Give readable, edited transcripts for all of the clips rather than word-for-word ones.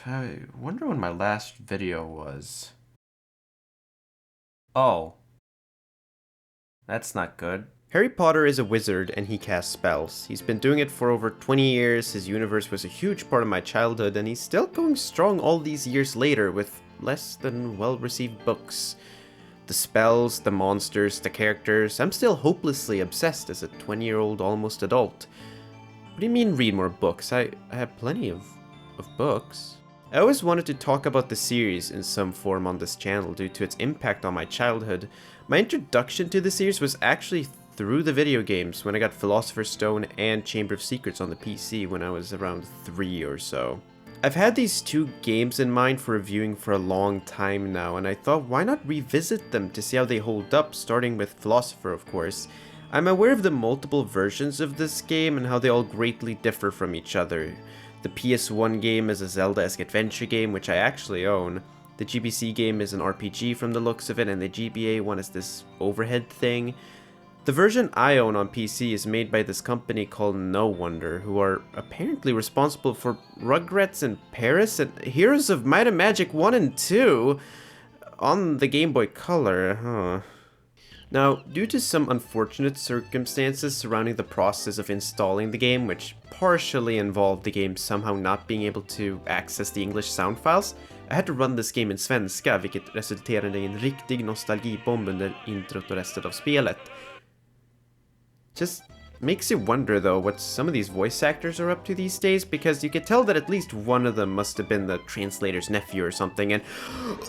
I wonder when my last video was. Oh, that's not good. Harry Potter is a wizard and he casts spells. He's been doing it for over 20 years, his universe was a huge part of my childhood, and he's still going strong all these years later with less than well-received books. The spells, the monsters, the characters, I'm still hopelessly obsessed as a 20-year-old almost adult. What do you mean read more books? I have plenty of books. I always wanted to talk about the series in some form on this channel due to its impact on my childhood. My introduction to the series was actually through the video games when I got Philosopher's Stone and Chamber of Secrets on the PC when I was around 3 or so. I've had these two games in mind for reviewing for a long time now, and I thought why not revisit them to see how they hold up, starting with Philosopher of course. I'm aware of the multiple versions of this game and how they all greatly differ from each other. The PS1 game is a Zelda-esque adventure game, which I actually own. The GBC game is an RPG from the looks of it, and the GBA one is this overhead thing. The version I own on PC is made by this company called No Wonder, who are apparently responsible for Rugrats in Paris and Heroes of Might and Magic 1 and 2 on the Game Boy Color, huh? Now, due to some unfortunate circumstances surrounding the process of installing the game, which partially involved the game somehow not being able to access the English sound files, I had to run this game in svenska, vilket resulterade i en riktig nostalgibomb under introt och resten av spelet. Just makes you wonder though what some of these voice actors are up to these days, because you could tell that at least one of them must have been the translator's nephew or something, and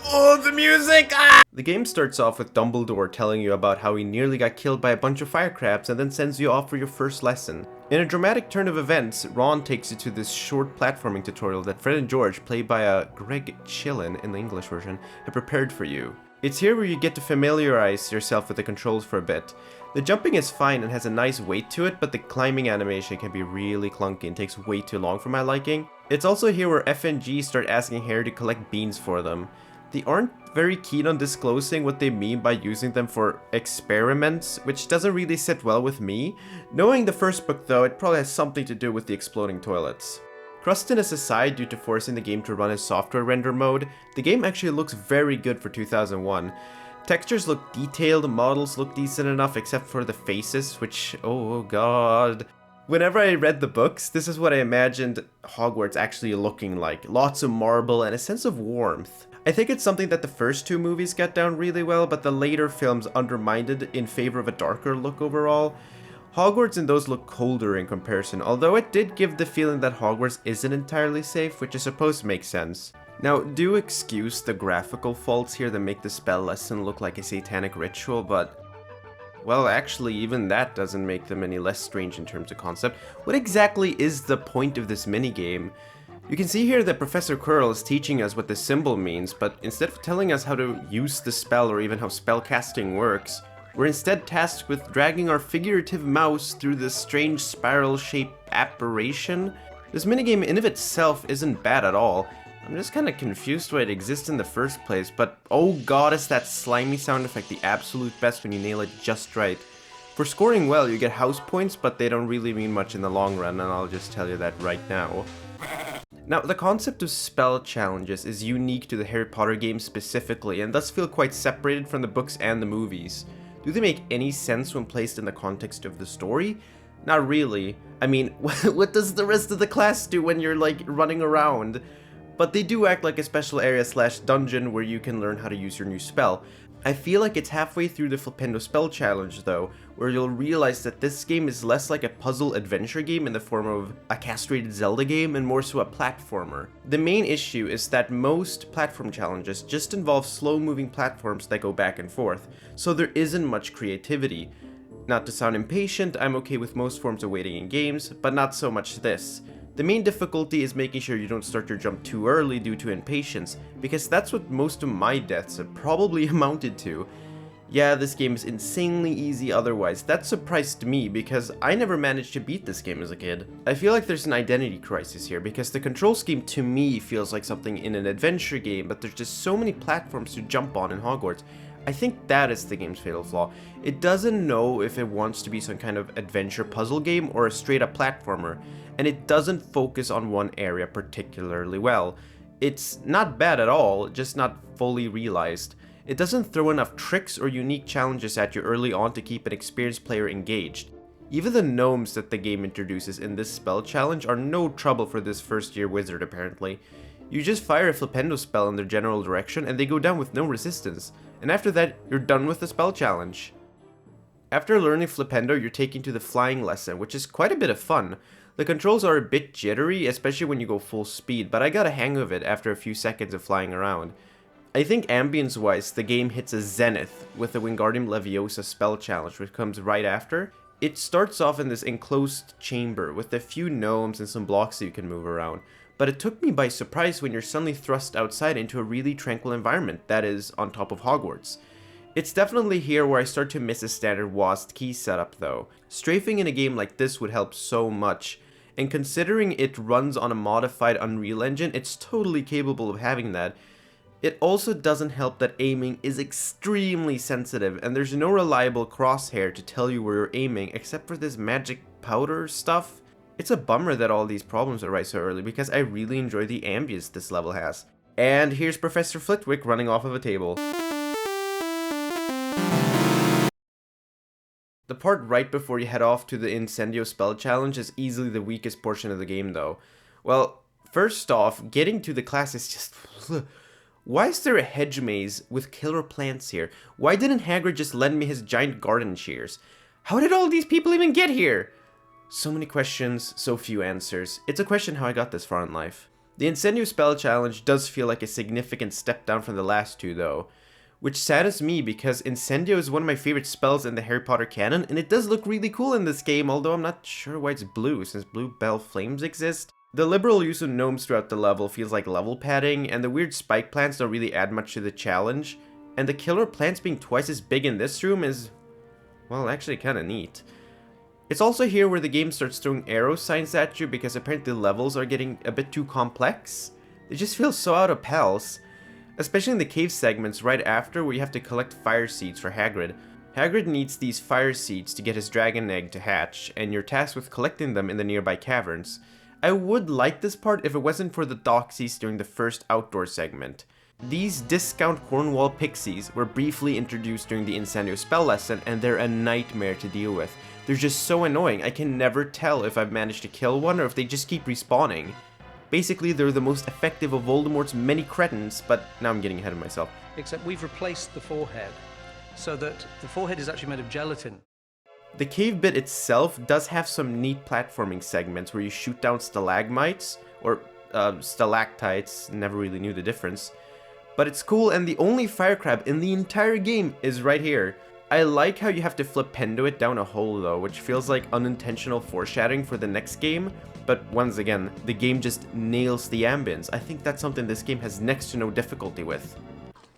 oh, the music! Ah! The game starts off with Dumbledore telling you about how he nearly got killed by a bunch of fire crabs and then sends you off for your first lesson. In a dramatic turn of events, Ron takes you to this short platforming tutorial that Fred and George, played by Greg Chillen in the English version, have prepared for you. It's here where you get to familiarize yourself with the controls for a bit. The jumping is fine and has a nice weight to it, but the climbing animation can be really clunky and takes way too long for my liking. It's also here where F and G start asking Harry to collect beans for them. They aren't very keen on disclosing what they mean by using them for experiments, which doesn't really sit well with me. Knowing the first book though, it probably has something to do with the exploding toilets. Crustiness aside, due to forcing the game to run in software render mode, the game actually looks very good for 2001. Textures look detailed, models look decent enough except for the faces, which, oh god. Whenever I read the books, this is what I imagined Hogwarts actually looking like. Lots of marble and a sense of warmth. I think it's something that the first two movies got down really well, but the later films undermined it in favor of a darker look overall. Hogwarts in those look colder in comparison, although it did give the feeling that Hogwarts isn't entirely safe, which I suppose makes sense. Now, do excuse the graphical faults here that make the spell lesson look like a satanic ritual, but well, actually, even that doesn't make them any less strange in terms of concept. What exactly is the point of this minigame? You can see here that Professor Quirrell is teaching us what the symbol means, but instead of telling us how to use the spell or even how spellcasting works, we're instead tasked with dragging our figurative mouse through this strange spiral-shaped apparition. This minigame in of itself isn't bad at all. I'm just kinda confused why it exists in the first place, but oh god, is that slimy sound effect the absolute best when you nail it just right. For scoring well, you get house points, but they don't really mean much in the long run, and I'll just tell you that right now. Now, the concept of spell challenges is unique to the Harry Potter games specifically, and thus feel quite separated from the books and the movies. Do they make any sense when placed in the context of the story? Not really. I mean, what does the rest of the class do when you're, like, running around? But they do act like a special area / dungeon where you can learn how to use your new spell. I feel like it's halfway through the Flipendo Spell Challenge though, where you'll realize that this game is less like a puzzle adventure game in the form of a castrated Zelda game and more so a platformer. The main issue is that most platform challenges just involve slow moving platforms that go back and forth, so there isn't much creativity. Not to sound impatient, I'm okay with most forms of waiting in games, but not so much this. The main difficulty is making sure you don't start your jump too early due to impatience, because that's what most of my deaths have probably amounted to. Yeah, this game is insanely easy otherwise. That surprised me because I never managed to beat this game as a kid. I feel like there's an identity crisis here because the control scheme to me feels like something in an adventure game, but there's just so many platforms to jump on in Hogwarts. I think that is the game's fatal flaw. It doesn't know if it wants to be some kind of adventure puzzle game or a straight up platformer, and it doesn't focus on one area particularly well. It's not bad at all, just not fully realized. It doesn't throw enough tricks or unique challenges at you early on to keep an experienced player engaged. Even the gnomes that the game introduces in this spell challenge are no trouble for this first year wizard apparently. You just fire a flipendo spell in their general direction and they go down with no resistance, and after that you're done with the spell challenge. After learning flipendo, you're taken to the flying lesson, which is quite a bit of fun. The controls are a bit jittery, especially when you go full speed, but I got a hang of it after a few seconds of flying around. I think ambience wise, the game hits a zenith with the Wingardium Leviosa spell challenge, which comes right after. It starts off in this enclosed chamber with a few gnomes and some blocks that you can move around, but it took me by surprise when you're suddenly thrust outside into a really tranquil environment that is on top of Hogwarts. It's definitely here where I start to miss a standard WASD key setup though. Strafing in a game like this would help so much, and considering it runs on a modified Unreal Engine, it's totally capable of having that. It also doesn't help that aiming is extremely sensitive and there's no reliable crosshair to tell you where you're aiming except for this magic powder stuff. It's a bummer that all these problems arise so early because I really enjoy the ambience this level has. And here's Professor Flitwick running off of a table. The part right before you head off to the Incendio spell challenge is easily the weakest portion of the game though. Well, first off, getting to the class is just... Why is there a hedge maze with killer plants here? Why didn't Hagrid just lend me his giant garden shears? How did all these people even get here? So many questions, so few answers. It's a question how I got this far in life. The Incendio spell challenge does feel like a significant step down from the last two though, which saddens me because Incendio is one of my favorite spells in the Harry Potter canon, and it does look really cool in this game, although I'm not sure why it's blue since blue bell flames exist. The liberal use of gnomes throughout the level feels like level padding, and the weird spike plants don't really add much to the challenge, and the killer plants being twice as big in this room is, well, actually kinda neat. It's also here where the game starts throwing arrow signs at you because apparently the levels are getting a bit too complex. They just feel so out of pals, especially in the cave segments right after where you have to collect fire seeds for Hagrid. Hagrid needs these fire seeds to get his dragon egg to hatch, and you're tasked with collecting them in the nearby caverns. I would like this part if it wasn't for the doxies during the first outdoor segment. These discount Cornwall pixies were briefly introduced during the Incendio spell lesson and they're a nightmare to deal with. They're just so annoying, I can never tell if I've managed to kill one or if they just keep respawning. Basically, they're the most effective of Voldemort's many cretins, but now I'm getting ahead of myself. Except we've replaced the forehead, so that the forehead is actually made of gelatin. The cave bit itself does have some neat platforming segments where you shoot down stalagmites, or stalactites, never really knew the difference. But it's cool, and the only fire crab in the entire game is right here. I like how you have to flipendo it down a hole though, which feels like unintentional foreshadowing for the next game, but once again, the game just nails the ambience. I think that's something this game has next to no difficulty with.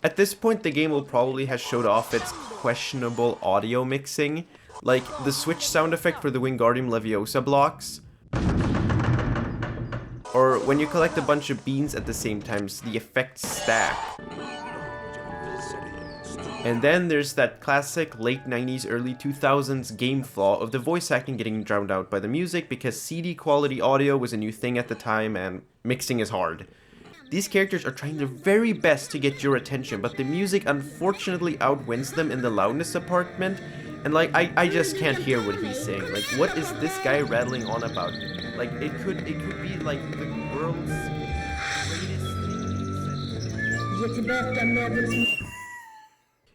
At this point, the game will probably have showed off its questionable audio mixing, like the switch sound effect for the Wingardium Leviosa blocks, or when you collect a bunch of beans at the same time, the effects stack. And then there's that classic late 90s, early 2000s game flaw of the voice acting getting drowned out by the music because CD quality audio was a new thing at the time and mixing is hard. These characters are trying their very best to get your attention, but the music unfortunately outwins them in the loudness department, and like, I just can't hear what he's saying. Like, what is this guy rattling on about? Like, it could be like the world's greatest thing.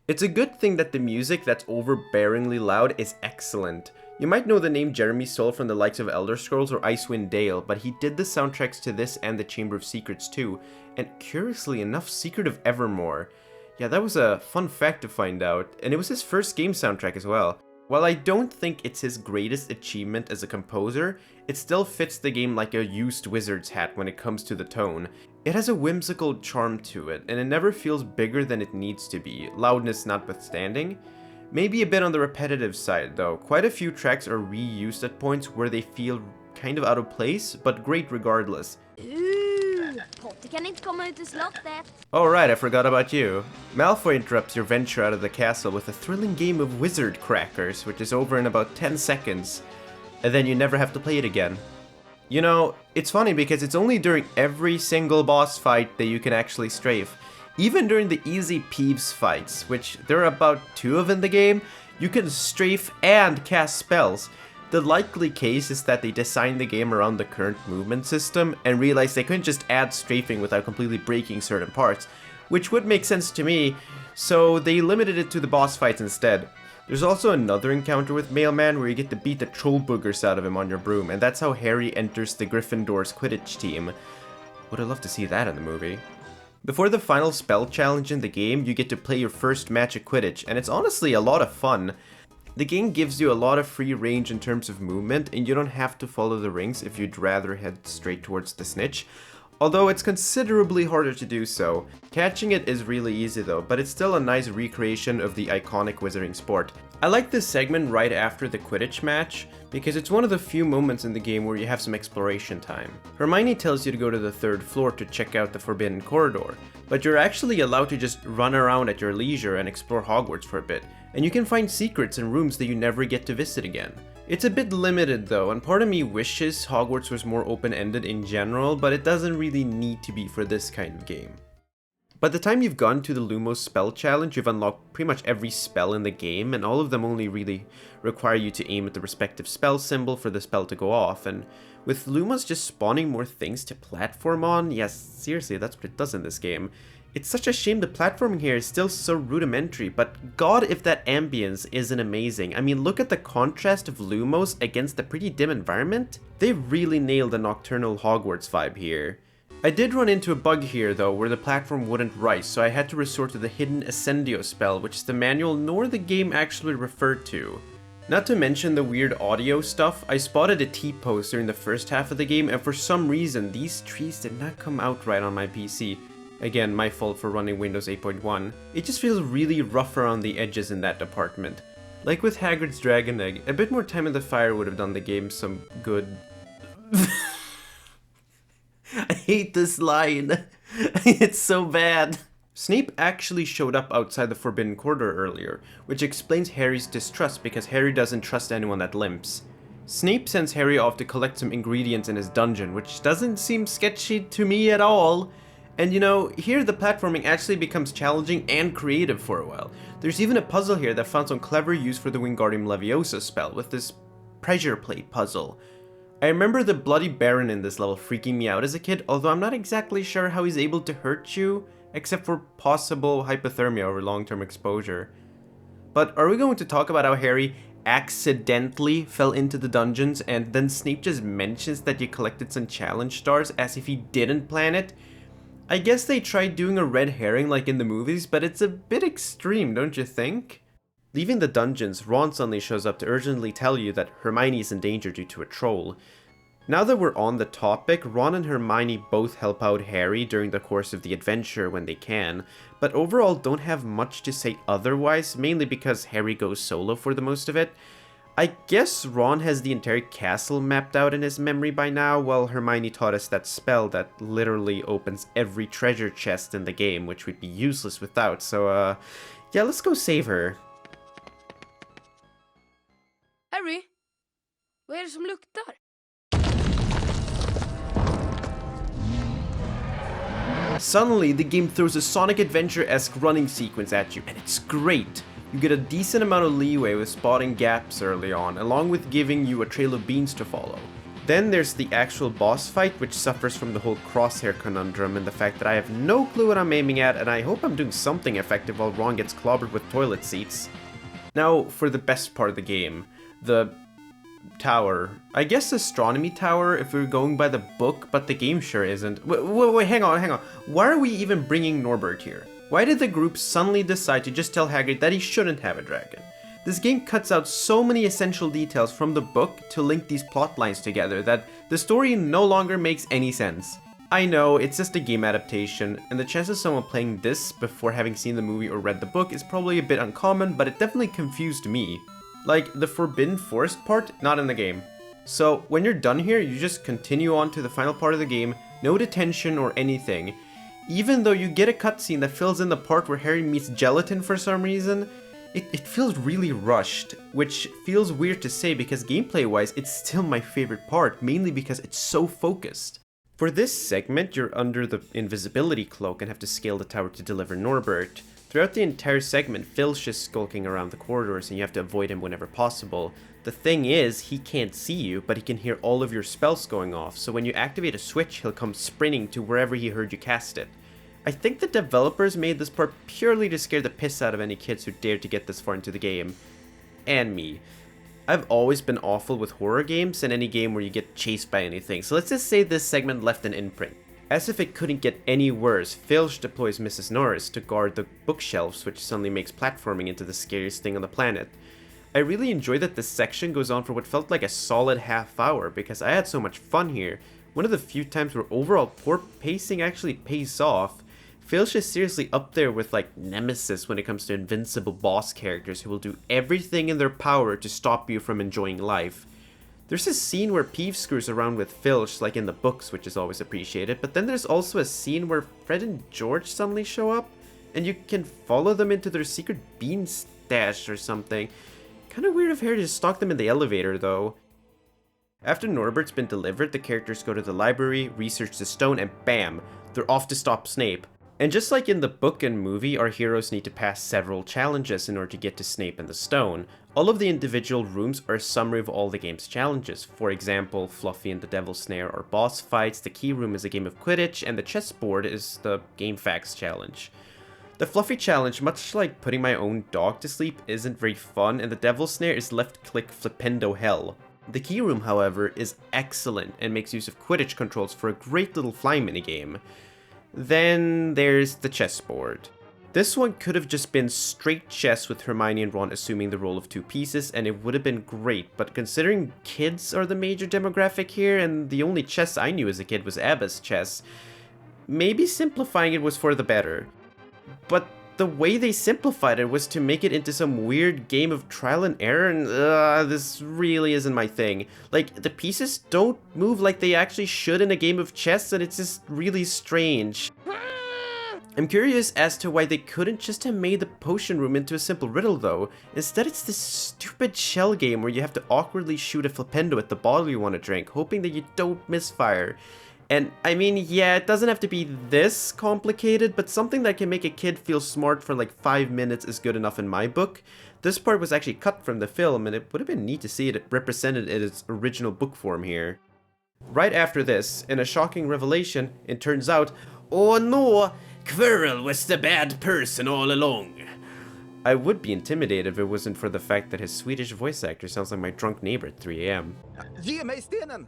It's a good thing that the music that's overbearingly loud is excellent. You might know the name Jeremy Soule from the likes of Elder Scrolls or Icewind Dale, but he did the soundtracks to this and the Chamber of Secrets too, and curiously enough, Secret of Evermore. Yeah, that was a fun fact to find out, and it was his first game soundtrack as well. While I don't think it's his greatest achievement as a composer, it still fits the game like a used wizard's hat when it comes to the tone. It has a whimsical charm to it, and it never feels bigger than it needs to be, loudness notwithstanding. Maybe a bit on the repetitive side though, quite a few tracks are reused at points where they feel kind of out of place, but great regardless. Alright, I forgot about you. Malfoy interrupts your venture out of the castle with a thrilling game of wizard crackers, which is over in about 10 seconds, and then you never have to play it again. You know, it's funny because it's only during every single boss fight that you can actually strafe. Even during the easy Peeves fights, which there are about 2 of in the game, you can strafe and cast spells. The likely case is that they designed the game around the current movement system and realized they couldn't just add strafing without completely breaking certain parts, which would make sense to me, so they limited it to the boss fights instead. There's also another encounter with Mailman where you get to beat the troll boogers out of him on your broom, and that's how Harry enters the Gryffindor's Quidditch team. Would have loved to see that in the movie. Before the final spell challenge in the game, you get to play your first match of Quidditch, and it's honestly a lot of fun. The game gives you a lot of free range in terms of movement, and you don't have to follow the rings if you'd rather head straight towards the snitch. Although it's considerably harder to do so. Catching it is really easy though, but it's still a nice recreation of the iconic wizarding sport. I like this segment right after the Quidditch match, because it's one of the few moments in the game where you have some exploration time. Hermione tells you to go to the 3rd floor to check out the Forbidden Corridor, but you're actually allowed to just run around at your leisure and explore Hogwarts for a bit, and you can find secrets in rooms that you never get to visit again. It's a bit limited though, and part of me wishes Hogwarts was more open-ended in general, but it doesn't really need to be for this kind of game. By the time you've gone to the Lumo spell challenge, you've unlocked pretty much every spell in the game, and all of them only really require you to aim at the respective spell symbol for the spell to go off, and with Lumos just spawning more things to platform on, yes, seriously, that's what it does in this game. It's such a shame the platforming here is still so rudimentary, but god if that ambience isn't amazing. I mean, look at the contrast of Lumos against the pretty dim environment. They really nailed the nocturnal Hogwarts vibe here. I did run into a bug here though, where the platform wouldn't rise, so I had to resort to the hidden Incendio spell, which the manual nor the game actually referred to. Not to mention the weird audio stuff, I spotted a T-pose during the first half of the game, and for some reason these trees did not come out right on my PC. Again, my fault for running Windows 8.1. It just feels really rough around the edges in that department. Like with Hagrid's Dragon Egg, a bit more time in the fire would have done the game some good. I hate this line. It's so bad. Snape actually showed up outside the Forbidden Corridor earlier, which explains Harry's distrust because Harry doesn't trust anyone that limps. Snape sends Harry off to collect some ingredients in his dungeon, which doesn't seem sketchy to me at all. And you know, here the platforming actually becomes challenging and creative for a while. There's even a puzzle here that found some clever use for the Wingardium Leviosa spell with this pressure plate puzzle. I remember the Bloody Baron in this level freaking me out as a kid, although I'm not exactly sure how he's able to hurt you, except for possible hypothermia over long-term exposure. But are we going to talk about how Harry accidentally fell into the dungeons and then Snape just mentions that you collected some challenge stars as if he didn't plan it? I guess they tried doing a red herring like in the movies, but it's a bit extreme, don't you think? Leaving the dungeons, Ron suddenly shows up to urgently tell you that Hermione is in danger due to a troll. Now that we're on the topic, Ron and Hermione both help out Harry during the course of the adventure when they can, but overall don't have much to say otherwise, mainly because Harry goes solo for the most of it. I guess Ron has the entire castle mapped out in his memory by now, while Hermione taught us that spell that literally opens every treasure chest in the game, which would be useless without, so yeah, let's go save her. Harry, vad är det som luktar? Suddenly, the game throws a Sonic Adventure-esque running sequence at you, and it's great. You get a decent amount of leeway with spotting gaps early on, along with giving you a trail of beans to follow. Then there's the actual boss fight, which suffers from the whole crosshair conundrum and the fact that I have no clue what I'm aiming at, and I hope I'm doing something effective while Ron gets clobbered with toilet seats. Now, for the best part of the game, the tower. I guess astronomy tower if we're going by the book, but the game sure isn't. Wait, hang on. Why are we even bringing Norbert here? Why did the group suddenly decide to just tell Hagrid that he shouldn't have a dragon? This game cuts out so many essential details from the book to link these plot lines together that the story no longer makes any sense. I know, it's just a game adaptation, and the chance of someone playing this before having seen the movie or read the book is probably a bit uncommon, but it definitely confused me. Like, the Forbidden Forest part, not in the game. So, when you're done here, you just continue on to the final part of the game, no detention or anything. Even though you get a cutscene that fills in the part where Harry meets gelatin for some reason, It feels really rushed, which feels weird to say because gameplay-wise it's still my favorite part, mainly because it's so focused. For this segment, you're under the invisibility cloak and have to scale the tower to deliver Norbert. Throughout the entire segment, Phil's just skulking around the corridors and you have to avoid him whenever possible. The thing is, he can't see you, but he can hear all of your spells going off, so when you activate a switch, he'll come sprinting to wherever he heard you cast it. I think the developers made this part purely to scare the piss out of any kids who dared to get this far into the game. And me. I've always been awful with horror games and any game where you get chased by anything, so let's just say this segment left an imprint. As if it couldn't get any worse, Filch deploys Mrs. Norris to guard the bookshelves, which suddenly makes platforming into the scariest thing on the planet. I really enjoyed that this section goes on for what felt like a solid half hour because I had so much fun here. One of the few times where overall poor pacing actually pays off. Filch is seriously up there with like Nemesis when it comes to invincible boss characters who will do everything in their power to stop you from enjoying life. There's a scene where Peeves screws around with Filch like in the books, which is always appreciated, but then there's also a scene where Fred and George suddenly show up and you can follow them into their secret bean stash or something. Kinda weird of Harry to stalk them in the elevator though. After Norbert's been delivered, the characters go to the library, research the stone, and bam, they're off to stop Snape. And just like in the book and movie, our heroes need to pass several challenges in order to get to Snape and the stone. All of the individual rooms are a summary of all the game's challenges. For example, Fluffy and the Devil's Snare are boss fights, the key room is a game of Quidditch, and the chessboard is the Game Facts challenge. The Fluffy challenge, much like putting my own dog to sleep, isn't very fun, and the Devil's Snare is left-click flipendo hell. The key room, however, is excellent and makes use of Quidditch controls for a great little fly minigame. Then there's the chessboard. This one could have just been straight chess with Hermione and Ron assuming the role of two pieces and it would have been great, but considering kids are the major demographic here and the only chess I knew as a kid was Abba's chess, maybe simplifying it was for the better. But the way they simplified it was to make it into some weird game of trial and error, and this really isn't my thing. Like, the pieces don't move like they actually should in a game of chess, and it's just really strange. I'm curious as to why they couldn't just have made the potion room into a simple riddle though. Instead it's this stupid shell game where you have to awkwardly shoot a flipendo at the bottle you want to drink, hoping that you don't misfire. And I mean, yeah, it doesn't have to be this complicated, but something that can make a kid feel smart for like 5 minutes is good enough in my book. This part was actually cut from the film, and it would have been neat to see it represented in its original book form here. Right after this, in a shocking revelation, it turns out, oh no, Quirrell was the bad person all along. I would be intimidated if it wasn't for the fact that his Swedish voice actor sounds like my drunk neighbor at 3 a.m. Ge mig stenen!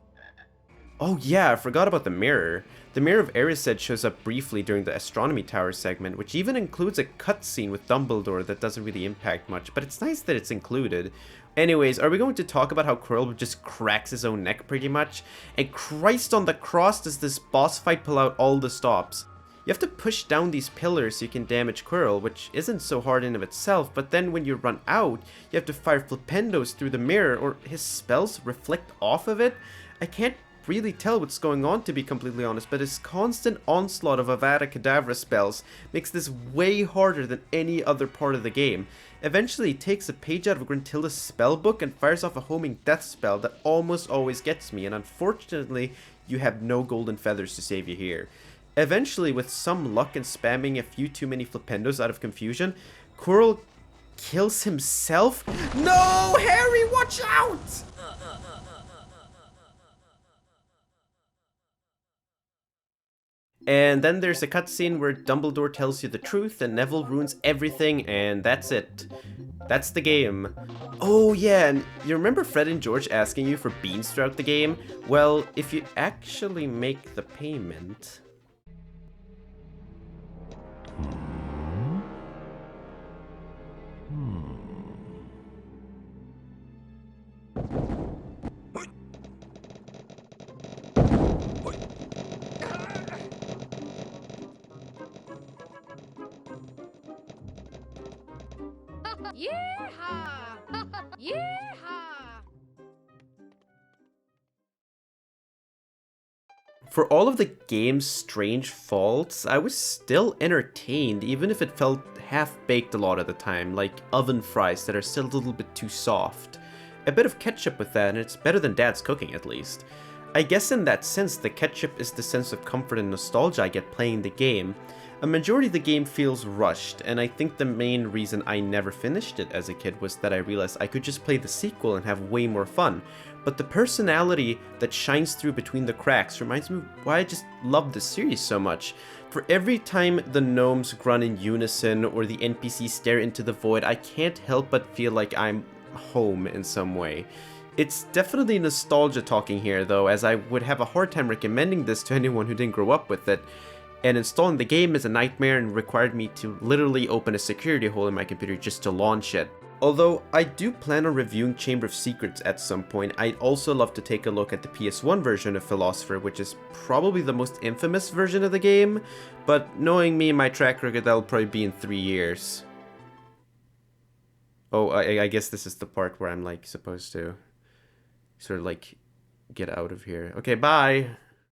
Oh yeah, I forgot about the mirror. The Mirror of Erised shows up briefly during the Astronomy Tower segment, which even includes a cutscene with Dumbledore that doesn't really impact much, but it's nice that it's included. Anyways, are we going to talk about how Quirrell just cracks his own neck pretty much? And Christ on the cross does this boss fight pull out all the stops. You have to push down these pillars so you can damage Quirrell, which isn't so hard in of itself, but then when you run out, you have to fire flipendos through the mirror, or his spells reflect off of it. I can't really tell what's going on, to be completely honest, but his constant onslaught of Avada Kedavra spells makes this way harder than any other part of the game. Eventually he takes a page out of Gruntilda's spellbook and fires off a homing death spell that almost always gets me, and unfortunately you have no golden feathers to save you here. Eventually, with some luck and spamming a few too many flipendos out of confusion, Quirrell kills himself. No, Harry, watch out! And then there's a cutscene where Dumbledore tells you the truth and Neville ruins everything, and that's it. That's the game. Oh yeah, and you remember Fred and George asking you for beans throughout the game? Well, if you actually make the payment... Yeehaw! Yeehaw! For all of the game's strange faults, I was still entertained, even if it felt half-baked a lot of the time, like oven fries that are still a little bit too soft. A bit of ketchup with that, and it's better than Dad's cooking at least. I guess in that sense, the ketchup is the sense of comfort and nostalgia I get playing the game. A majority of the game feels rushed, and I think the main reason I never finished it as a kid was that I realized I could just play the sequel and have way more fun. But the personality that shines through between the cracks reminds me why I just love this series so much. For every time the gnomes grunt in unison or the NPCs stare into the void, I can't help but feel like I'm home in some way. It's definitely nostalgia talking here though, as I would have a hard time recommending this to anyone who didn't grow up with it. And installing the game is a nightmare and required me to literally open a security hole in my computer just to launch it. Although I do plan on reviewing Chamber of Secrets at some point, I'd also love to take a look at the PS1 version of Philosopher, which is probably the most infamous version of the game, but knowing me and my track record, that'll probably be in 3 years. Oh, I guess this is the part where I'm like supposed to sort of like get out of here. Okay, bye!